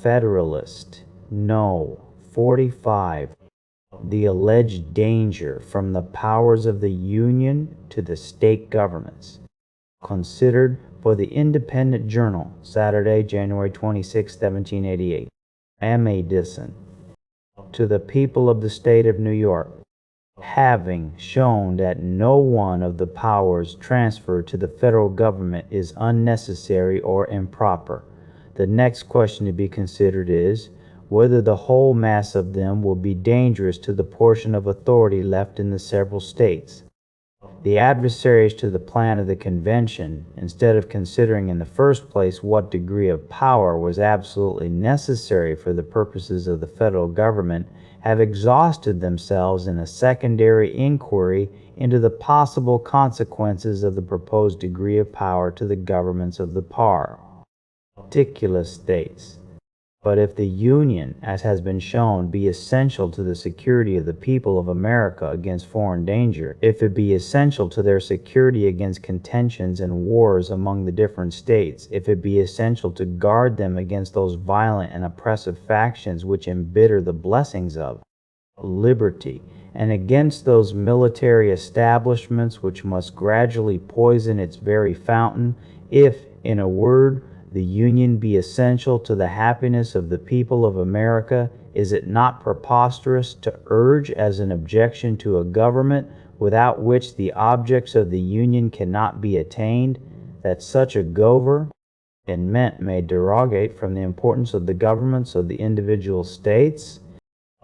Federalist. No. 45. The alleged danger from the powers of the Union to the state governments. Considered for the Independent Journal, Saturday, January 26, 1788. Madison. To the people of the state of New York, having shown that no one of the powers transferred to the federal government is unnecessary or improper, the next question to be considered is whether the whole mass of them will be dangerous to the portion of authority left in the several states. The adversaries to the plan of the convention, instead of considering in the first place what degree of power was absolutely necessary for the purposes of the federal government, have exhausted themselves in a secondary inquiry into the possible consequences of the proposed degree of power to the governments of the particular states. But if the Union, as has been shown, be essential to the security of the people of America against foreign danger, if it be essential to their security against contentions and wars among the different states, if it be essential to guard them against those violent and oppressive factions which embitter the blessings of liberty, and against those military establishments which must gradually poison its very fountain, if, in a word, the Union be essential to the happiness of the people of America, is it not preposterous to urge as an objection to a government without which the objects of the Union cannot be attained, that such a government may derogate from the importance of the governments of the individual states?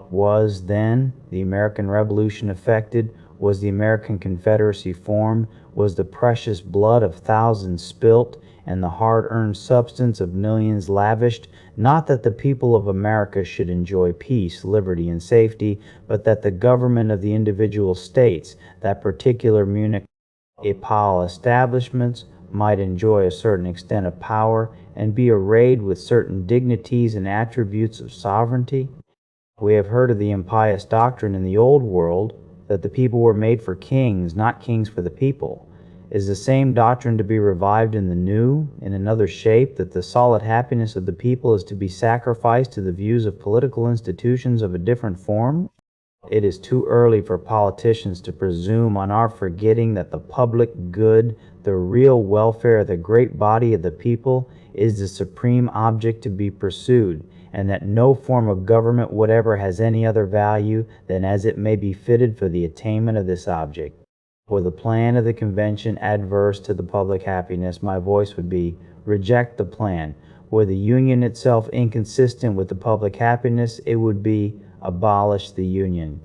Was, then, the American Revolution effected? Was the American Confederacy formed? Was the precious blood of thousands spilt, and the hard-earned substance of millions lavished, not that the people of America should enjoy peace, liberty, and safety, but that the government of the individual states, that particular municipal establishments, might enjoy a certain extent of power, and be arrayed with certain dignities and attributes of sovereignty? We have heard of the impious doctrine in the Old World, that the people were made for kings, not kings for the people. Is the same doctrine to be revived in the New, in another shape, that the solid happiness of the people is to be sacrificed to the views of political institutions of a different form? It is too early for politicians to presume on our forgetting that the public good, the real welfare of the great body of the people, is the supreme object to be pursued, and that no form of government whatever has any other value than as it may be fitted for the attainment of this object. For the plan of the convention adverse to the public happiness, my voice would be, reject the plan. Were the Union itself inconsistent with the public happiness, it would be, abolish the Union.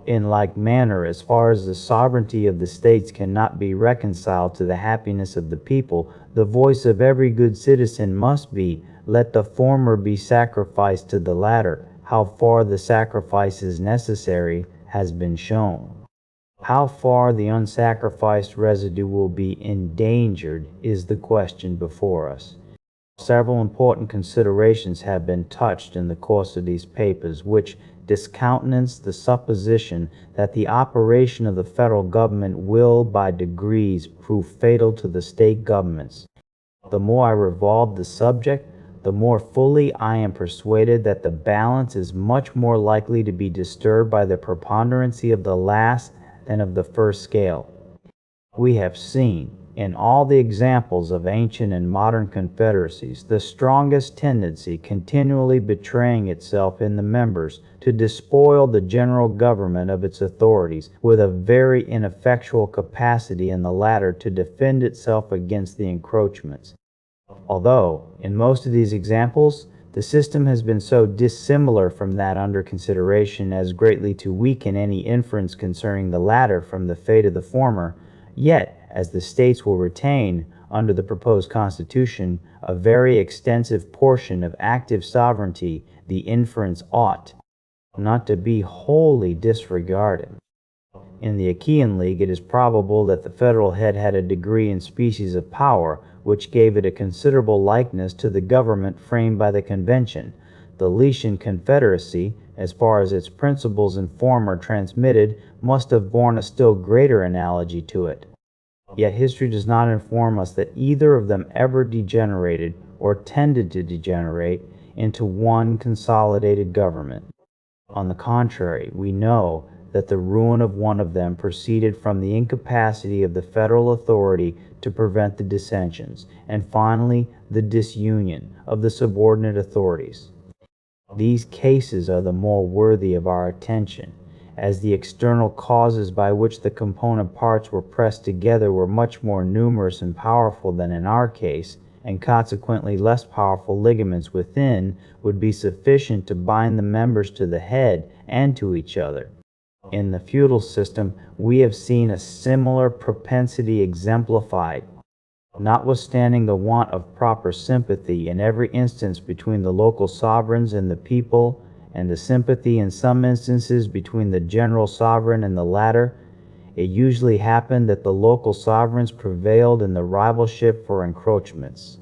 In like manner, as far as the sovereignty of the states cannot be reconciled to the happiness of the people, the voice of every good citizen must be, let the former be sacrificed to the latter. How far the sacrifice is necessary has been shown. How far the unsacrificed residue will be endangered is the question before us. Several important considerations have been touched in the course of these papers, which discountenance the supposition that the operation of the federal government will by degrees prove fatal to the state governments. The more I revolve the subject, the more fully I am persuaded that the balance is much more likely to be disturbed by the preponderancy of the last than of the first scale. We have seen, in all the examples of ancient and modern confederacies, the strongest tendency continually betraying itself in the members to despoil the general government of its authorities, with a very ineffectual capacity in the latter to defend itself against the encroachments. Although, in most of these examples, the system has been so dissimilar from that under consideration as greatly to weaken any inference concerning the latter from the fate of the former, yet, as the states will retain, under the proposed Constitution, a very extensive portion of active sovereignty, the inference ought not to be wholly disregarded. In the Achaean League, it is probable that the federal head had a degree and species of power which gave it a considerable likeness to the government framed by the convention. The Lycian Confederacy, as far as its principles and form are transmitted, must have borne a still greater analogy to it. Yet history does not inform us that either of them ever degenerated or tended to degenerate into one consolidated government. On the contrary, we know that the ruin of one of them proceeded from the incapacity of the federal authority to prevent the dissensions, and finally the disunion of the subordinate authorities. These cases are the more worthy of our attention, as the external causes by which the component parts were pressed together were much more numerous and powerful than in our case, and consequently less powerful ligaments within would be sufficient to bind the members to the head and to each other. In the feudal system, we have seen a similar propensity exemplified. Notwithstanding the want of proper sympathy in every instance between the local sovereigns and the people, and the sympathy in some instances between the general sovereign and the latter, it usually happened that the local sovereigns prevailed in the rivalship for encroachments.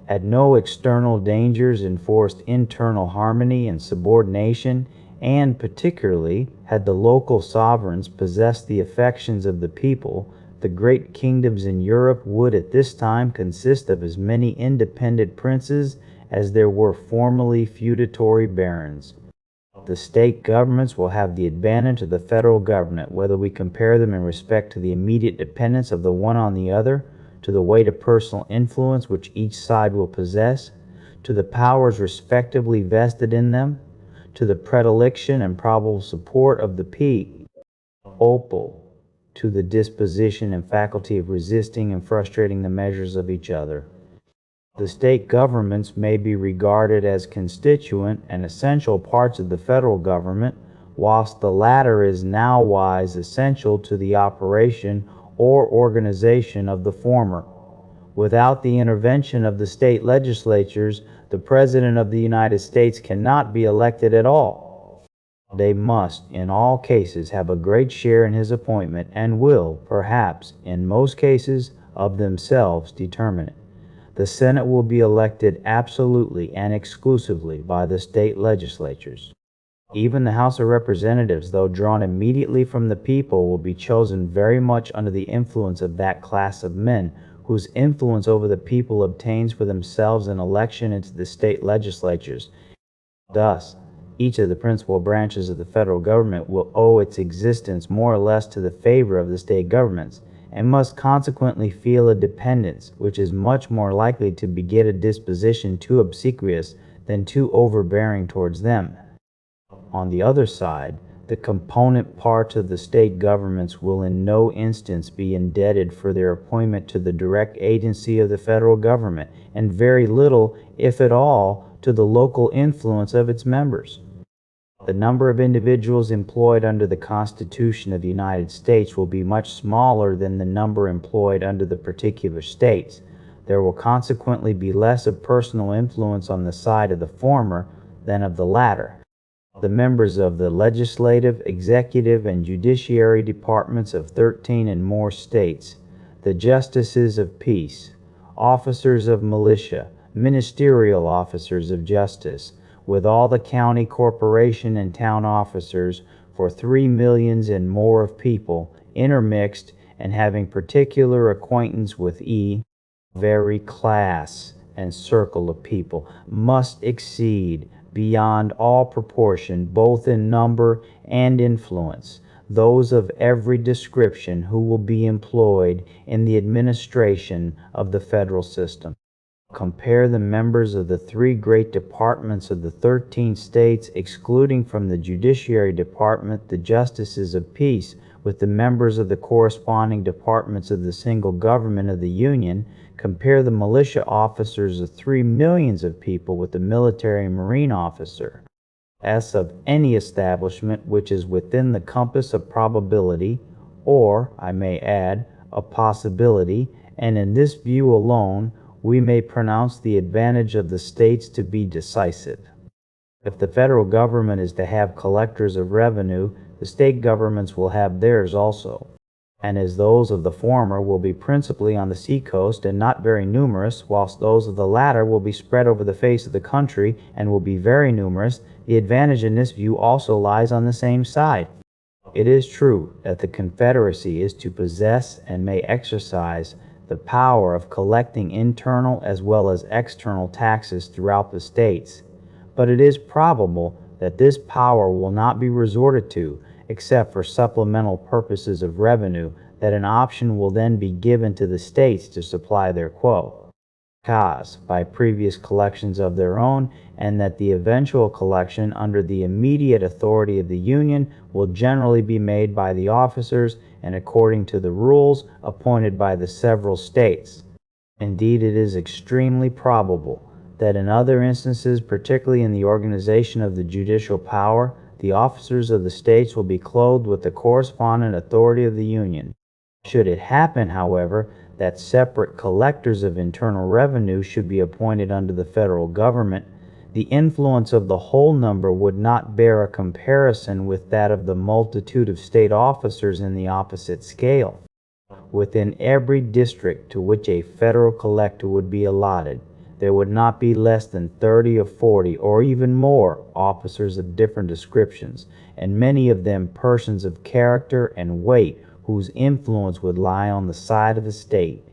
Had no external dangers enforced internal harmony and subordination, and particularly had the local sovereigns possessed the affections of the people, the great kingdoms in Europe would at this time consist of as many independent princes as there were formerly feudatory barons. The state governments will have the advantage of the federal government, whether we compare them in respect to the immediate dependence of the one on the other, to the weight of personal influence which each side will possess, to the powers respectively vested in them, to the predilection and probable support of the people, to the disposition and faculty of resisting and frustrating the measures of each other. The state governments may be regarded as constituent and essential parts of the federal government, whilst the latter is nowise essential to the operation or organization of the former. Without the intervention of the state legislatures, the President of the United States cannot be elected at all. They must, in all cases, have a great share in his appointment, and will, perhaps, in most cases, of themselves determine it. The Senate will be elected absolutely and exclusively by the state legislatures. Even the House of Representatives, though drawn immediately from the people, will be chosen very much under the influence of that class of men whose influence over the people obtains for themselves an election into the state legislatures. Thus, each of the principal branches of the federal government will owe its existence more or less to the favor of the state governments, and must consequently feel a dependence, which is much more likely to beget a disposition too obsequious than too overbearing towards them. On the other side, the component parts of the state governments will in no instance be indebted for their appointment to the direct agency of the federal government, and very little, if at all, to the local influence of its members. The number of individuals employed under the Constitution of the United States will be much smaller than the number employed under the particular states. There will consequently be less of personal influence on the side of the former than of the latter. The members of the legislative, executive, and judiciary departments of 13 and more states, the justices of peace, officers of militia, ministerial officers of justice, with all the county, corporation, and town officers, for 3 millions and more of people, intermixed and having particular acquaintance with very class and circle of people, must exceed beyond all proportion, both in number and influence, those of every description who will be employed in the administration of the federal system. Compare the members of the 3 great departments of the 13 states, excluding from the judiciary department the justices of peace, with the members of the corresponding departments of the single government of the Union. Compare the militia officers of 3 millions of people with the military and marine officer of any establishment which is within the compass of probability, or, I may add, of possibility, and in this view alone, we may pronounce the advantage of the states to be decisive. If the federal government is to have collectors of revenue, the state governments will have theirs also, and as those of the former will be principally on the seacoast and not very numerous, whilst those of the latter will be spread over the face of the country and will be very numerous, the advantage in this view also lies on the same side. It is true that the Confederacy is to possess and may exercise the power of collecting internal as well as external taxes throughout the states, but it is probable that this power will not be resorted to except for supplemental purposes of revenue, that an option will then be given to the states to supply their quo by previous collections of their own, and that the eventual collection under the immediate authority of the Union will generally be made by the officers and according to the rules appointed by the several states. Indeed, it is extremely probable that in other instances, particularly in the organization of the judicial power, the officers of the states will be clothed with the correspondent authority of the Union. Should it happen, however, that separate collectors of internal revenue should be appointed under the federal government, the influence of the whole number would not bear a comparison with that of the multitude of state officers in the opposite scale. Within every district to which a federal collector would be allotted, there would not be less than 30 or 40 or even more officers of different descriptions, and many of them persons of character and weight whose influence would lie on the side of the state.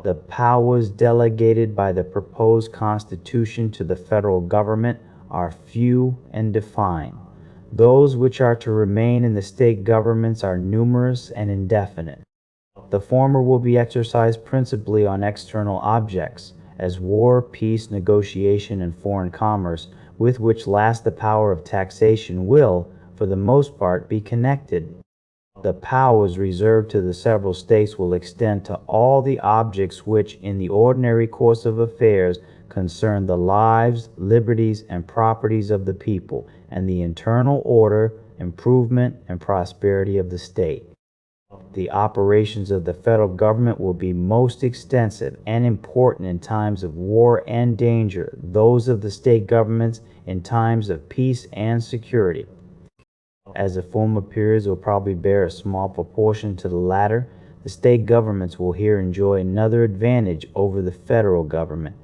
The powers delegated by the proposed Constitution to the federal government are few and defined. Those which are to remain in the state governments are numerous and indefinite. The former will be exercised principally on external objects, as war, peace, negotiation, and foreign commerce, with which last the power of taxation will, for the most part, be connected. The powers reserved to the several states will extend to all the objects which, in the ordinary course of affairs, concern the lives, liberties, and properties of the people, and the internal order, improvement, and prosperity of the state. The operations of the federal government will be most extensive and important in times of war and danger, those of the state governments in times of peace and security. As the former periods will probably bear a small proportion to the latter, the state governments will here enjoy another advantage over the federal government.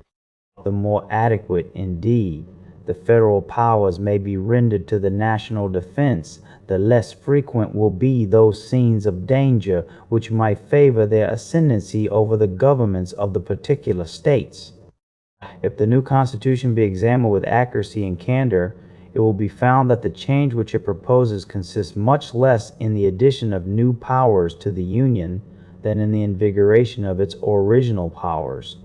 The more adequate, indeed, the federal powers may be rendered to the national defense, the less frequent will be those scenes of danger which might favor their ascendancy over the governments of the particular states. If the new Constitution be examined with accuracy and candor, it will be found that the change which it proposes consists much less in the addition of new powers to the Union than in the invigoration of its original powers.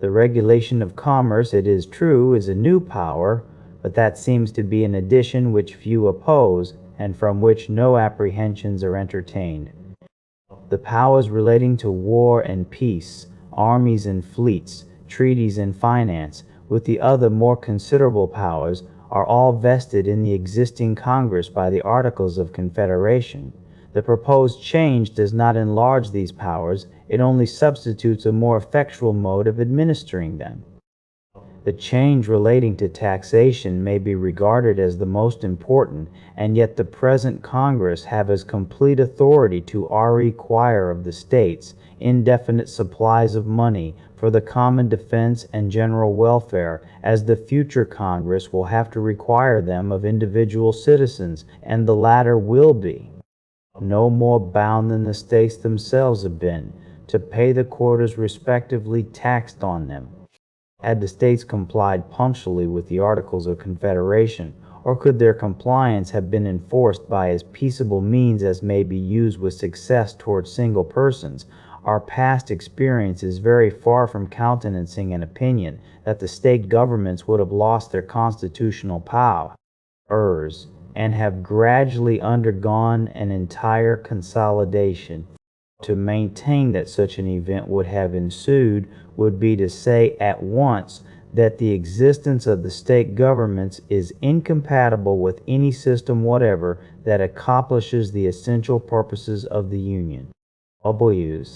The regulation of commerce, it is true, is a new power, but that seems to be an addition which few oppose, and from which no apprehensions are entertained. The powers relating to war and peace, armies and fleets, treaties and finance, with the other more considerable powers, are all vested in the existing Congress by the Articles of Confederation. The proposed change does not enlarge these powers, it only substitutes a more effectual mode of administering them. The change relating to taxation may be regarded as the most important, and yet the present Congress have as complete authority to require of the states indefinite supplies of money for the common defense and general welfare, as the future Congress will have to require them of individual citizens, and the latter will be no more bound than the states themselves have been, to pay the quotas respectively taxed on them. Had the states complied punctually with the Articles of Confederation, or could their compliance have been enforced by as peaceable means as may be used with success toward single persons, our past experience is very far from countenancing an opinion that the state governments would have lost their constitutional powers, and have gradually undergone an entire consolidation. To maintain that such an event would have ensued would be to say at once that the existence of the state governments is incompatible with any system whatever that accomplishes the essential purposes of the Union. W's.